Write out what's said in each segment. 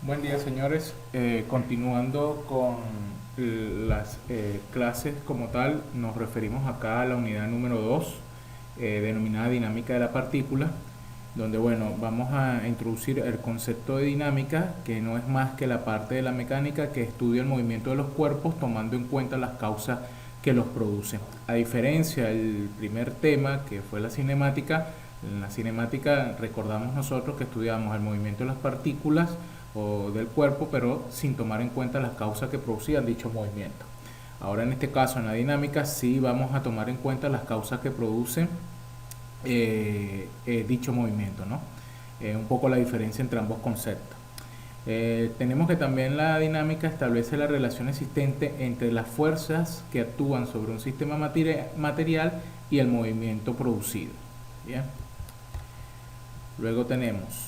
Buen día, señores. Continuando con las clases como tal, nos referimos acá a la unidad número 2, denominada dinámica de la partícula, donde bueno, vamos a introducir el concepto de dinámica, que no es más que la parte de la mecánica que estudia el movimiento de los cuerpos tomando en cuenta las causas que los producen. A diferencia del primer tema, que fue la cinemática, en la cinemática recordamos nosotros que estudiamos el movimiento de las partículas o del cuerpo, pero sin tomar en cuenta las causas que producían dicho movimiento. Ahora en este caso, en la dinámica, sí vamos a tomar en cuenta las causas que producen dicho movimiento, ¿no? Un poco la diferencia entre ambos conceptos. Tenemos que también la dinámica establece la relación existente entre las fuerzas que actúan sobre un sistema material y el movimiento producido. Bien. Luego tenemos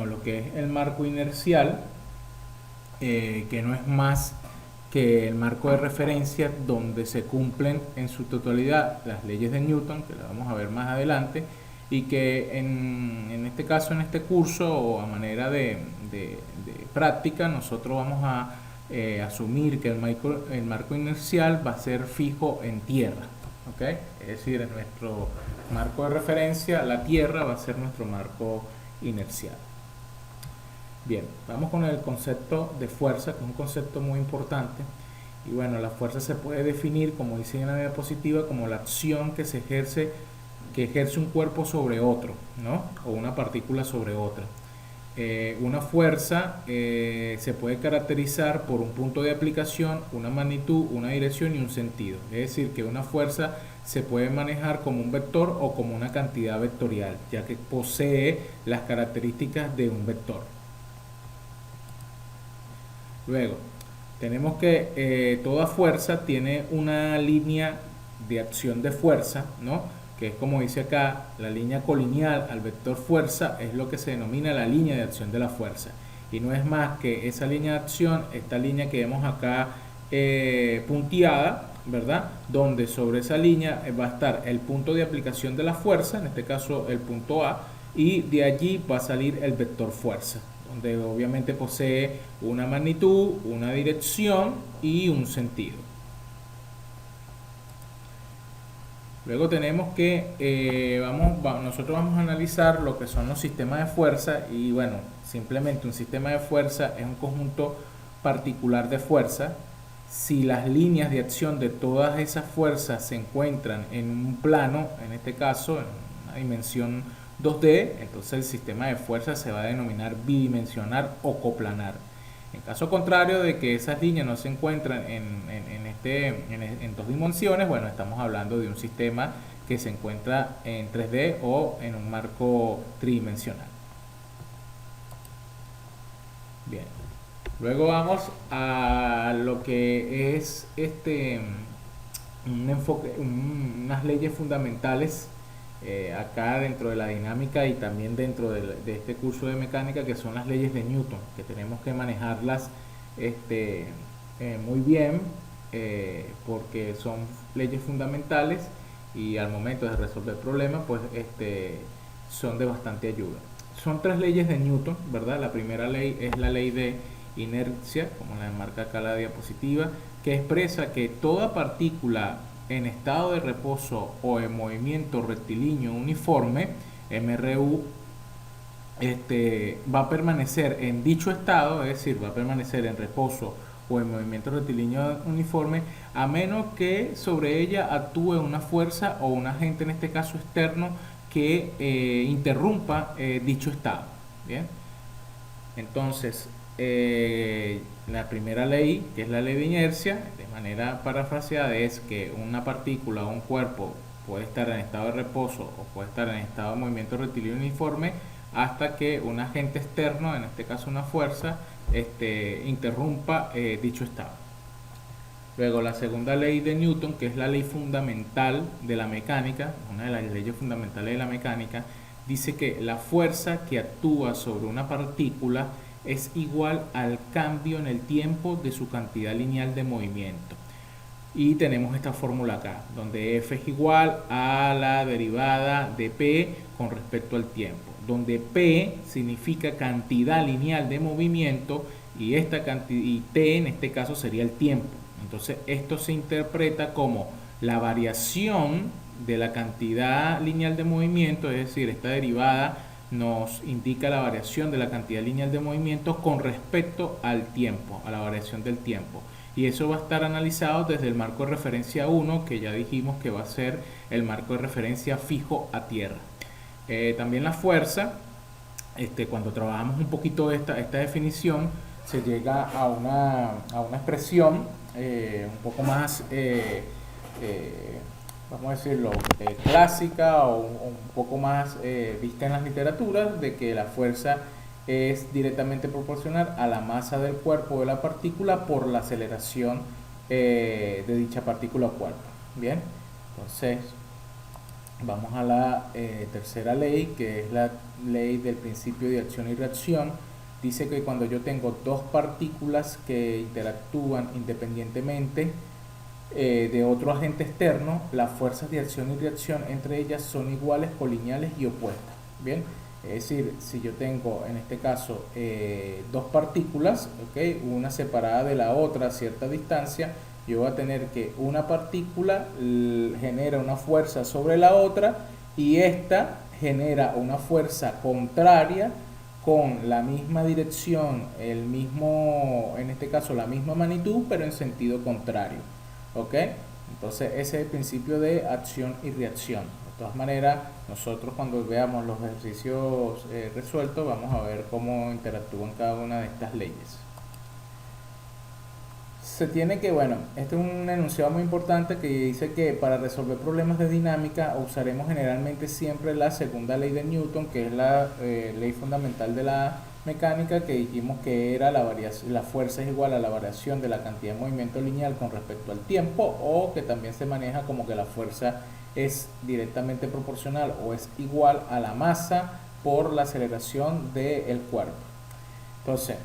lo que es el marco inercial, que no es más que el marco de referencia donde se cumplen en su totalidad las leyes de Newton, que las vamos a ver más adelante, y que en este caso, en este curso, o a manera de práctica, nosotros vamos a asumir que el marco inercial va a ser fijo en tierra, ¿ok? Es decir, en nuestro marco de referencia, la tierra va a ser nuestro marco inercial. Bien, vamos con el concepto de fuerza, que es un concepto muy importante. Y bueno, la fuerza se puede definir, como dice en la diapositiva, como la acción que ejerce un cuerpo sobre otro, ¿no? O una partícula sobre otra. Una fuerza se puede caracterizar por un punto de aplicación, una magnitud, una dirección y un sentido. Es decir, que una fuerza se puede manejar como un vector o como una cantidad vectorial, ya que posee las características de un vector. Luego, tenemos que toda fuerza tiene una línea de acción de fuerza, ¿no? Que es, como dice acá, la línea colineal al vector fuerza es lo que se denomina la línea de acción de la fuerza. Y no es más que esa línea de acción, esta línea que vemos acá punteada, ¿verdad? Donde sobre esa línea va a estar el punto de aplicación de la fuerza, en este caso el punto A, y de allí va a salir el vector fuerza, donde obviamente posee una magnitud, una dirección y un sentido. Luego tenemos que nosotros vamos a analizar lo que son los sistemas de fuerza. Y bueno, simplemente un sistema de fuerza es un conjunto particular de fuerza. Si las líneas de acción de todas esas fuerzas se encuentran en un plano, en este caso en una dimensión 2D, entonces el sistema de fuerza se va a denominar bidimensional o coplanar. En caso contrario de que esas líneas no se encuentran en dos dimensiones, bueno, estamos hablando de un sistema que se encuentra en 3D o en un marco tridimensional. Bien, luego vamos a lo que es un enfoque, unas leyes fundamentales acá dentro de la dinámica y también dentro de este curso de mecánica, que son las leyes de Newton, que tenemos que manejarlas muy bien, porque son leyes fundamentales y al momento de resolver problemas pues son de bastante ayuda. Son tres leyes de Newton, ¿verdad? La primera ley es la ley de inercia, como la marca acá la diapositiva, que expresa que toda partícula en estado de reposo o en movimiento rectilíneo uniforme, MRU, va a permanecer en dicho estado, es decir, va a permanecer en reposo o en movimiento rectilíneo uniforme, a menos que sobre ella actúe una fuerza o un agente, en este caso externo, que interrumpa dicho estado. Bien, entonces la primera ley, que es la ley de inercia, de manera parafraseada, es que una partícula o un cuerpo puede estar en estado de reposo o puede estar en estado de movimiento rectilíneo uniforme hasta que un agente externo, en este caso una fuerza, interrumpa dicho estado. Luego, la segunda ley de Newton, que es la ley fundamental de la mecánica, una de las leyes fundamentales de la mecánica, dice que la fuerza que actúa sobre una partícula es igual al cambio en el tiempo de su cantidad lineal de movimiento. Y tenemos esta fórmula acá, donde F es igual a la derivada de P con respecto al tiempo, donde P significa cantidad lineal de movimiento y y T en este caso sería el tiempo. Entonces esto se interpreta como la variación de la cantidad lineal de movimiento, es decir, esta derivada nos indica la variación de la cantidad lineal de movimiento con respecto al tiempo, a la variación del tiempo. Y eso va a estar analizado desde el marco de referencia 1, que ya dijimos que va a ser el marco de referencia fijo a tierra. También la fuerza, cuando trabajamos un poquito esta definición, se llega a una expresión un poco más, vamos a decirlo, clásica o un poco más vista en las literaturas, de que la fuerza es directamente proporcional a la masa del cuerpo de la partícula por la aceleración de dicha partícula o cuerpo. Bien, entonces vamos a la tercera ley, que es la ley del principio de acción y reacción. Dice que cuando yo tengo dos partículas que interactúan independientemente de otro agente externo, las fuerzas de acción y reacción entre ellas son iguales, colineales y opuestas. Bien, es decir, si yo tengo en este caso dos partículas, ¿okay?, una separada de la otra a cierta distancia, yo voy a tener que una partícula genera una fuerza sobre la otra y esta genera una fuerza contraria con la misma dirección, en este caso la misma magnitud, pero en sentido contrario. ¿Ok? Entonces ese es el principio de acción y reacción. De todas maneras, nosotros cuando veamos los ejercicios resueltos, vamos a ver cómo interactúan cada una de estas leyes. Se tiene que, bueno, este es un enunciado muy importante que dice que para resolver problemas de dinámica usaremos generalmente siempre la segunda ley de Newton, que es la ley fundamental de la mecánica, que dijimos que era la fuerza es igual a la variación de la cantidad de movimiento lineal con respecto al tiempo, o que también se maneja como que la fuerza es directamente proporcional o es igual a la masa por la aceleración del cuerpo. Entonces,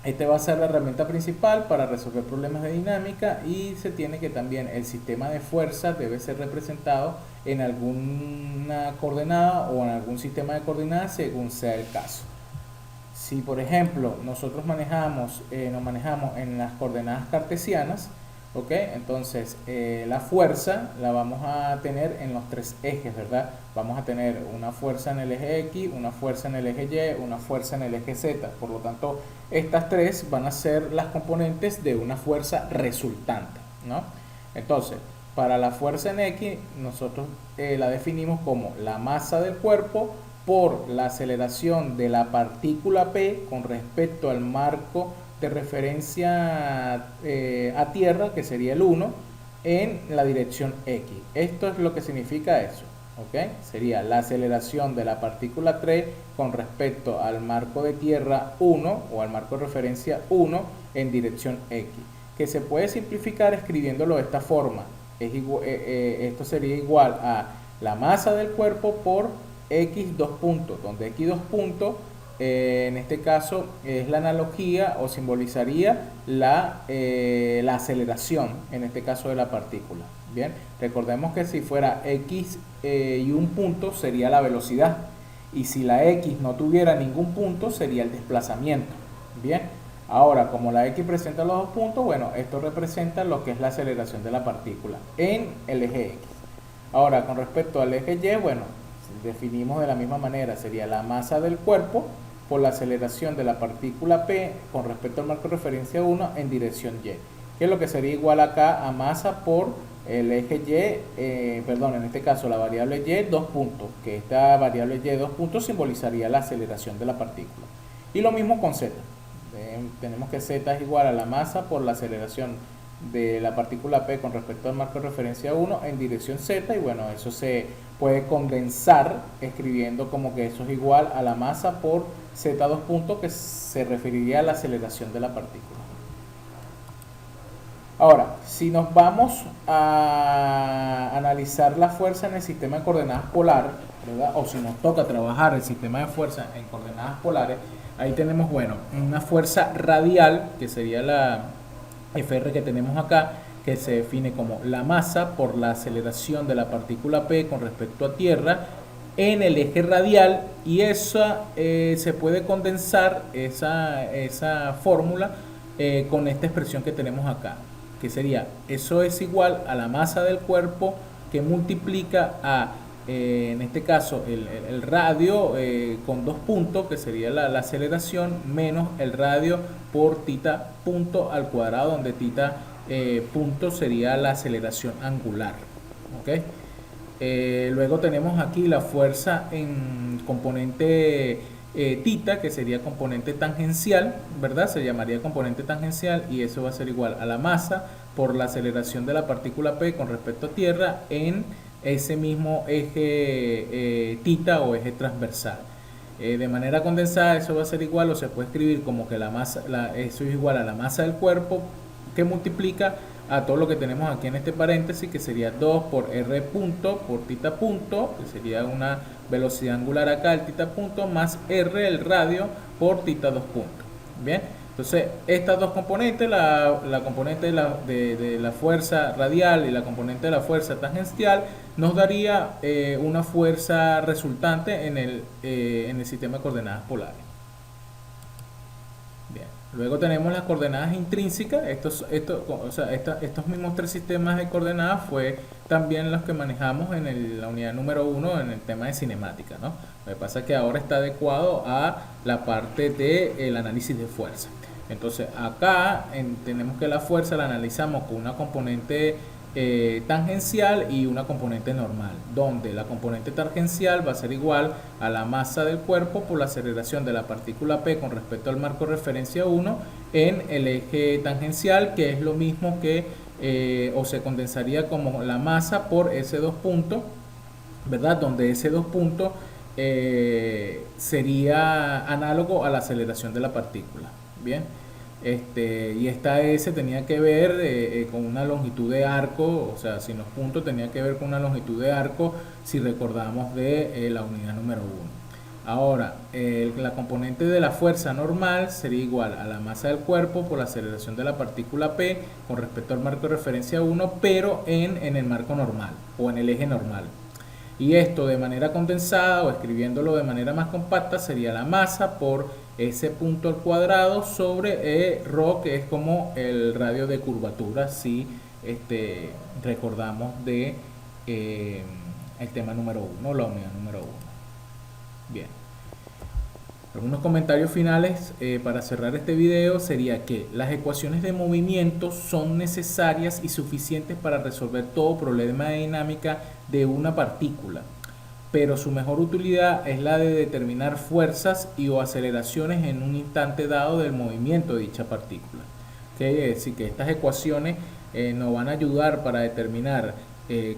este va a ser la herramienta principal para resolver problemas de dinámica, y se tiene que también el sistema de fuerza debe ser representado en alguna coordenada o en algún sistema de coordenadas según sea el caso. Si por ejemplo nosotros nos manejamos en las coordenadas cartesianas, ¿ok? Entonces la fuerza la vamos a tener en los tres ejes, ¿verdad? Vamos a tener una fuerza en el eje X, una fuerza en el eje Y, una fuerza en el eje Z. Por lo tanto, estas tres van a ser las componentes de una fuerza resultante, ¿no? Entonces, para la fuerza en X, nosotros la definimos como la masa del cuerpo por la aceleración de la partícula P con respecto al marco de referencia a tierra, que sería el 1, en la dirección X. Esto es lo que significa eso, ¿ok? Sería la aceleración de la partícula 3 con respecto al marco de tierra 1 o al marco de referencia 1 en dirección X, que se puede simplificar escribiéndolo de esta forma. Esto sería igual a la masa del cuerpo por X dos puntos, donde X dos puntos en este caso es la analogía o simbolizaría la aceleración, en este caso de la partícula. Bien, recordemos que si fuera X y un punto sería la velocidad, y si la X no tuviera ningún punto sería el desplazamiento. Bien, ahora como la X presenta los dos puntos, bueno, esto representa lo que es la aceleración de la partícula en el eje X. Ahora con respecto al eje Y, bueno, definimos de la misma manera, sería la masa del cuerpo por la aceleración de la partícula P con respecto al marco de referencia 1 en dirección Y, que es lo que sería igual acá a masa por el eje Y, en este caso la variable Y dos puntos, que esta variable Y dos puntos simbolizaría la aceleración de la partícula. Y lo mismo con Z, tenemos que Z es igual a la masa por la aceleración de la partícula P con respecto al marco de referencia 1 en dirección Z, y bueno, eso se puede condensar escribiendo como que eso es igual a la masa por Z dos puntos, que se referiría a la aceleración de la partícula. Ahora, si nos vamos a analizar la fuerza en el sistema de coordenadas polar, ¿verdad? O si nos toca trabajar el sistema de fuerza en coordenadas polares, ahí tenemos, bueno, una fuerza radial, que sería la Fr que tenemos acá, que se define como la masa por la aceleración de la partícula P con respecto a tierra en el eje radial, y esa se puede condensar esa fórmula con esta expresión que tenemos acá, que sería eso es igual a la masa del cuerpo que multiplica a en este caso el radio con dos puntos, que sería la aceleración, menos el radio por tita punto al cuadrado, donde tita punto sería la aceleración angular. ¿Ok? Luego tenemos aquí la fuerza en componente tita, que sería componente tangencial, ¿verdad? Se llamaría componente tangencial, y eso va a ser igual a la masa por la aceleración de la partícula P con respecto a tierra en ese mismo eje tita o eje transversal. De manera condensada, eso va a ser igual, o se puede escribir como que la masa, eso es igual a la masa del cuerpo que multiplica a todo lo que tenemos aquí en este paréntesis, que sería 2 por r punto por tita punto, que sería una velocidad angular acá, el tita punto, más r, el radio, por tita 2 puntos. Bien, entonces estas dos componentes, la componente de la fuerza radial y la componente de la fuerza tangencial, nos daría una fuerza resultante en el sistema de coordenadas polares. Bien. Luego tenemos las coordenadas intrínsecas. Estos mismos tres sistemas de coordenadas fue también los que manejamos en la unidad número 1 en el tema de cinemática, ¿no? Lo que pasa es que ahora está adecuado a la parte del análisis de fuerza. Entonces acá tenemos que la fuerza la analizamos con una componente tangencial y una componente normal, donde la componente tangencial va a ser igual a la masa del cuerpo por la aceleración de la partícula P con respecto al marco de referencia 1 en el eje tangencial, que es lo mismo que o se condensaría como la masa por ese dos puntos, ¿verdad? Donde ese dos puntos sería análogo a la aceleración de la partícula. Bien. Y esta S tenía que ver con una longitud de arco, o sea, sin los puntos tenía que ver con una longitud de arco, si recordamos de la unidad número 1. Ahora, la componente de la fuerza normal sería igual a la masa del cuerpo por la aceleración de la partícula P con respecto al marco de referencia 1, pero en el marco normal o en el eje normal. Y esto de manera condensada o escribiéndolo de manera más compacta sería la masa por ese punto al cuadrado sobre ρ, que es como el radio de curvatura, si recordamos de el tema número 1, la unidad número 1. Bien. Algunos comentarios finales para cerrar este video sería que las ecuaciones de movimiento son necesarias y suficientes para resolver todo problema de dinámica de una partícula, pero su mejor utilidad es la de determinar fuerzas y o aceleraciones en un instante dado del movimiento de dicha partícula. Es decir, que estas ecuaciones nos van a ayudar para determinar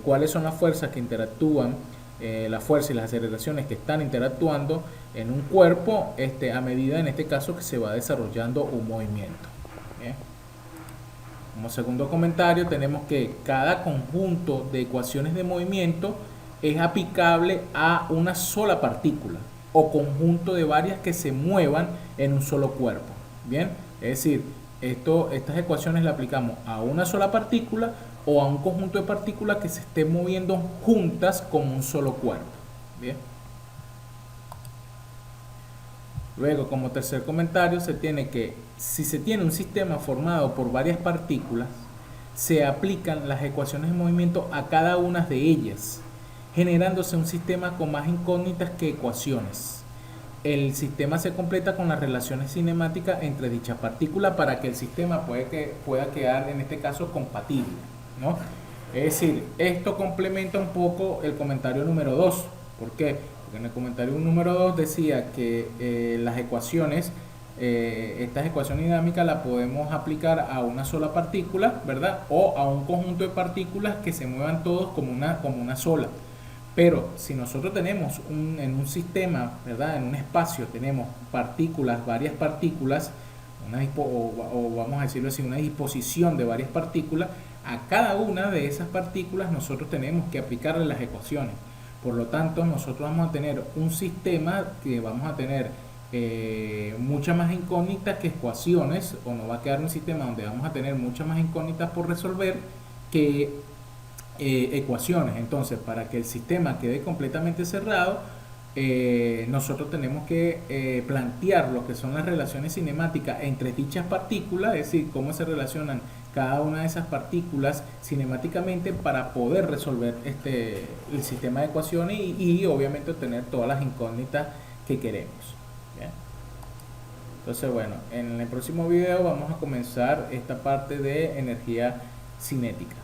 cuáles son las fuerzas que interactúan, la fuerza y las aceleraciones que están interactuando en un cuerpo a medida, en este caso, que se va desarrollando un movimiento. ¿Bien? Como segundo comentario tenemos que cada conjunto de ecuaciones de movimiento es aplicable a una sola partícula o conjunto de varias que se muevan en un solo cuerpo. Bien, es decir, estas ecuaciones las aplicamos a una sola partícula o a un conjunto de partículas que se estén moviendo juntas como un solo cuerpo. Bien. Luego, como tercer comentario, se tiene que, si se tiene un sistema formado por varias partículas, se aplican las ecuaciones de movimiento a cada una de ellas, generándose un sistema con más incógnitas que ecuaciones. El sistema se completa con las relaciones cinemáticas entre dichas partículas para que el sistema pueda quedar, en este caso, compatible, ¿no? Es decir, esto complementa un poco el comentario número 2. ¿Por qué? Porque en el comentario número 2 decía que las ecuaciones, estas ecuaciones dinámicas las podemos aplicar a una sola partícula, ¿verdad? O a un conjunto de partículas que se muevan todos como una sola. Pero si nosotros tenemos en un sistema, ¿verdad? En un espacio tenemos partículas, varias partículas, o vamos a decirlo así, una disposición de varias partículas, a cada una de esas partículas nosotros tenemos que aplicarle las ecuaciones. Por lo tanto, nosotros vamos a tener un sistema que vamos a tener muchas más incógnitas que ecuaciones, o nos va a quedar un sistema donde vamos a tener muchas más incógnitas por resolver que ecuaciones. Entonces, para que el sistema quede completamente cerrado, nosotros tenemos que plantear lo que son las relaciones cinemáticas entre dichas partículas, es decir, cómo se relacionan cada una de esas partículas cinemáticamente para poder resolver el sistema de ecuaciones y obviamente obtener todas las incógnitas que queremos. ¿Bien? Entonces, bueno, en el próximo video vamos a comenzar esta parte de energía cinética.